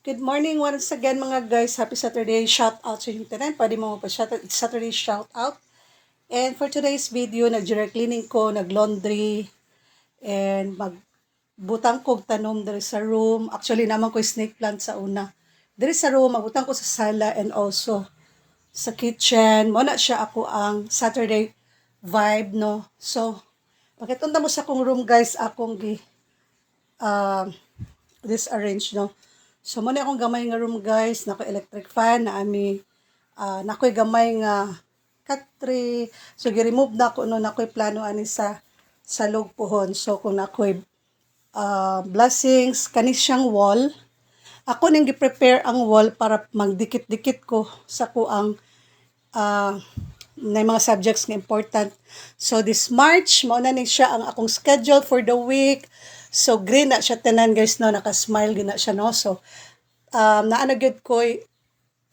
Good morning once again mga guys. Happy Saturday. Shout out sa inyong tanan. Pwede mo pa-shout out. It's Saturday shout out. And for today's video, nag-general cleaning ko, nag-laundry, and magbutang ko tanom diri sa room. Actually, naman ko snake plant sa una. Diri sa room, magbutang ko sa sala and also sa kitchen. Muna siya ako ang Saturday vibe, no? So, pakitunta mo sa akong room guys, akong disarrange, no? So, muna akong gamay nga room guys, nako electric fan, nako'y gamay nga katri. So, gi-remove na ako, no, nako'y plano ani sa log pohon. So, kung nako'y blessings, kanis siyang wall. Ako nang gi-prepare ang wall para magdikit-dikit ko sa kuang na mga subjects nga important. So, this March, mauna ni siya ang akong schedule for the week. So, green na siya tanan guys, no? Naka-smile gina siya, no? So, naanagid ko,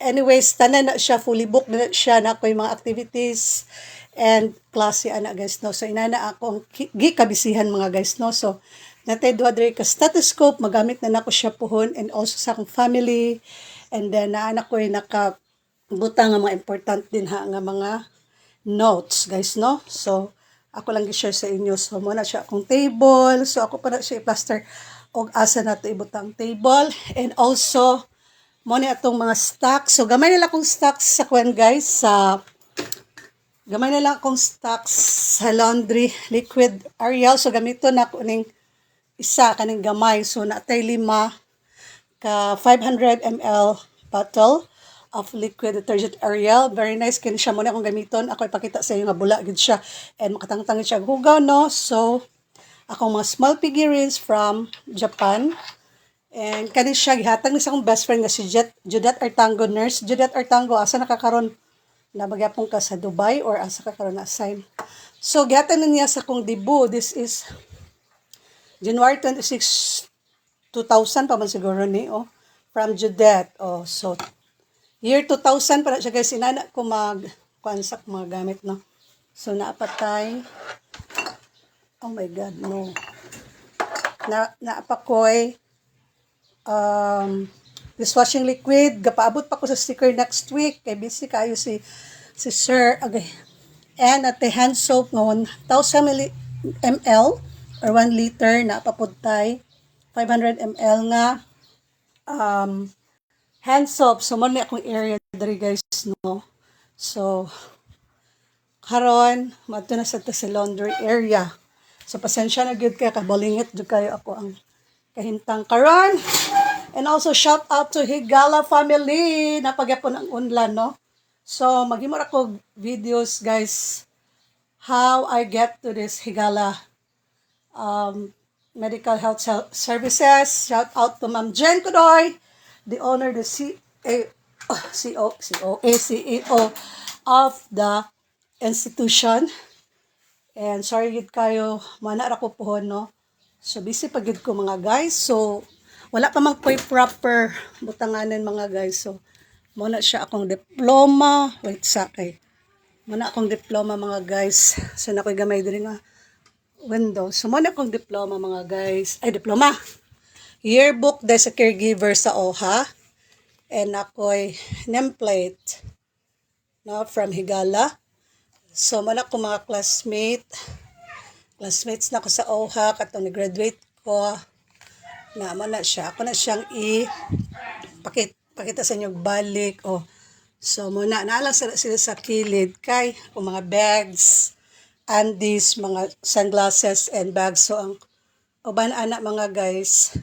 anyways, tanan na siya, fully booked na siya, na ko yung mga activities and klase, ana guys, no? So, inana akong gikabisihan mga guys, no? So, natay duha diri ka stethoscope, magamit na nako siya pohon and also sa akong family. And then, naana ko yung nakabutang nga mga important din ha, nga mga notes, guys, no? So, ako lang gi-share sa inyo. So, muna siya akong table. So, ako pa na siya i-plaster o asa na ito ibutang table. And also, muna itong mga stocks. So, gamay nila akong stocks sa kwan, guys. Gamay nila akong stocks sa laundry liquid Ariel. So, gamito na ako ning isa kaning gamay. So, natay 5 ka 500 ml bottle of liquid detergent Ariel. Very nice. Kini siya muna akong gamiton. Ako ipakita sa iyo nga bula gid siya. And makatangtang siya hugaw, no? So, akong mga small figurines from Japan. And kani siya gihatag ni sa akong best friend nga si Judith Artango, nurse. Judith Artango, asa nakakaron? Nabagyapon ka sa Dubai or asa ka karon na-assign? So, gihatag na niya sa akong debut. This is January 26, 2000 pa man siguro ni, oh. From Judith. Oh, so, year 2000 para siya guys, inana ko mag-consact mga gamit, no? So, naapatay. Oh my God, no. Naapakoy. Dishwashing liquid. Gapaabot pa ko sa sticker next week. Kay busy kayo si Sir. Okay. And at the hand soap nga 1,000 ml or 1 liter na papuntay. 500 ml nga. Hand soap. So, muna akong area dari guys, no? So, karon madto na sa laundry area. So, pasensya na gyud kay kabalingit jud kayo ako ang kahintang karon. And also, shout out to Higala family. Napagyapon ang unlan, no? So, maghimo ako videos, guys, how I get to this Higala medical health services. Shout out to Ma'am Jen Kudoy, the owner, the CEO of the institution. And sorry gid kayo, mana ra ko pohon, no? So busy pa gid ko mga guys. So wala pa man ko'y proper butanganan mga guys. So muna siya akong diploma. Wait sakay. Muna akong diploma mga guys. So nakoy gamay diri nga window. So muna akong diploma mga guys. Ay diploma. Yearbook dahil sa caregiver sa OHA. And ako'y nameplate, no, from Higala. So, man ako mga classmates na ko sa OHA, katong ni-graduate ko, naman na siya. Ako na siyang pakita sa inyo balik. Oh. So, muna, naalang sila sa kilid kay kung mga bags, undies, mga sunglasses, and bags. So, ang uban anak mga guys,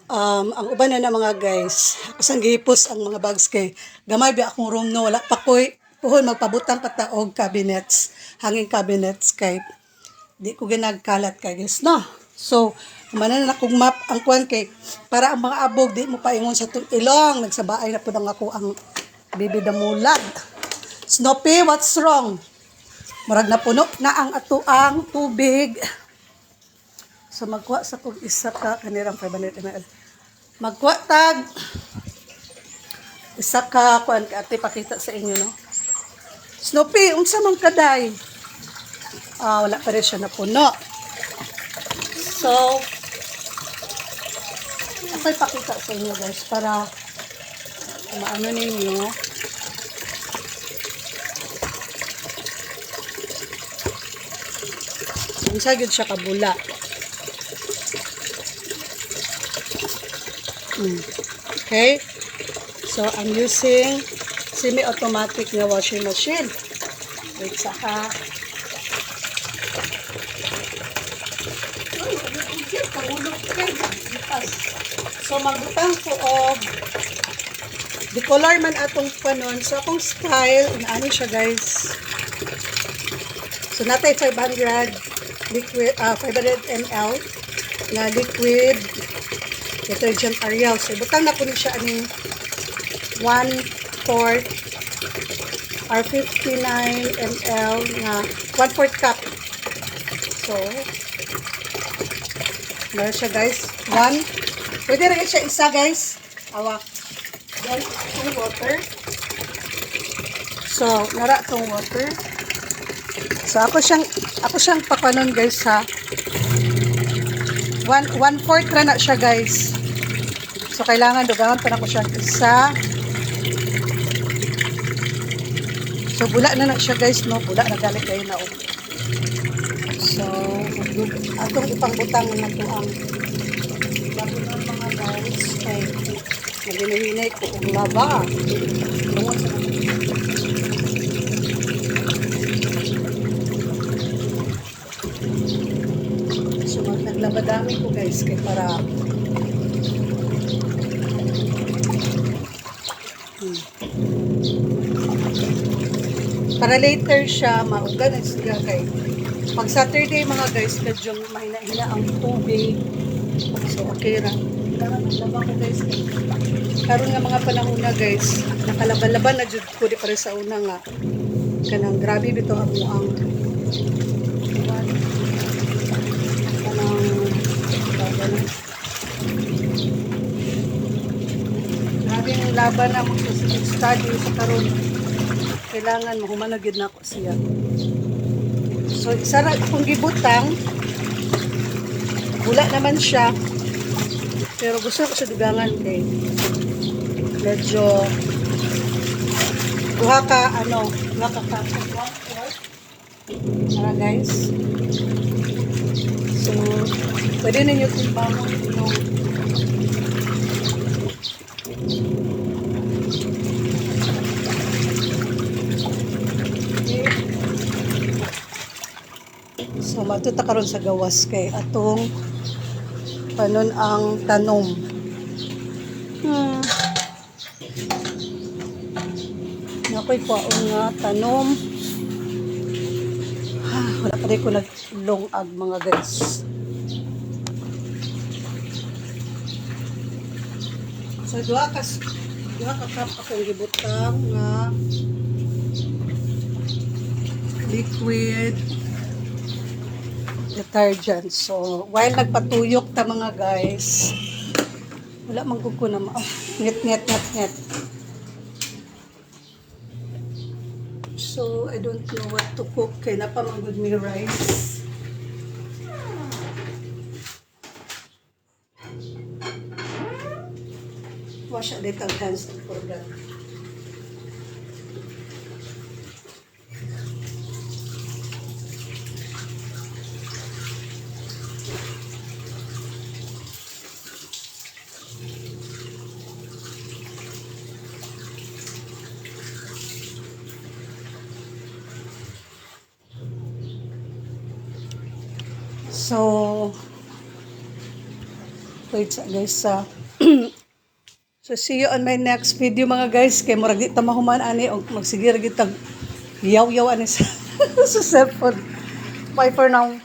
ang uban na mga guys, ako sang gihipos ang mga bags kay gamay ba akong room, no, wala pa ko'y puhon magpabutang pataog cabinets, hanging cabinets kay di ko ginagkalat kay guys, no. So manan na akong map ang kuan kay para ang mga abog di mo paingon sa ilong, nagsabaay na pud ang ako ang bibi damulag. Snoopy, what's wrong? Murag na puno na ang atuang tubig. So, magkuha sa kong isa ka, kanirang 500 ml. Magkuha tag, isa ka, kuhan ka, ate, pakita sa inyo, no? Snoopy, unsa man kaday? Wala pa rin siya na puno. So, ko'y pakita sa inyo guys para maano ninyo. Unsa gyud siya kabula. Okay? So, I'm using semi-automatic na washing machine. Wait, saka. So, magbutang ko og the color man atong panon. So, akong style, ano siya guys. So, natay 500 liquid, 500 ml na liquid detergent Ariel. So, butang na po siya aning 1/4 or 59 ml na 1/4 cup. So, meron siya guys. Pwede rin siya isa guys. Awa. Then, itong water. So, nara itong water. So, ako siyang papanon guys ha. 1/4 na siya guys. So, kailangan dugangan pa na ko siya isa. So, bula na siya guys, no? Bula na galit kayo na. So, atong ipangbutang na ito ang labi ng mga guys. Ay, naginahinay ko ang laba. Tungod sa so, naglabadami ko guys kay para para later siya maugan siya kay pag Saturday mga guys medyo mahina-hina ang tubig. So okay ra. Naglaba ko guys. Karon nga mga panahon na guys, nakalaban-laban na jud ko di para sa una nga kanang grabe bito amo ang grabe ang laban na mag-study sa karon. Kailangan mahumanagid na ako siya. So, isa ra akong gibutang. Bula naman siya. Pero gusto ko sa dugangan kay medyo duha ka para guys. So, pwede ninyo timbangin yung so, matuta karon sa gawas kay atong panon ang tanom. Nakoy paon nga tanom. Wala pa rin ko naglongag mga guys. So, duha ka cup akong gibutang nga liquid detergent. So, while nagpatuyok ta mga guys, wala man ko na net. So, I don't know what to cook. Kaya napamangod may rice. Wash a little hands for that. So, wait guys so see you on my next video mga guys. Kay murag di ta mahuman ani og magsigir gid tag yaw ani sa sa cellphone. Bye for now.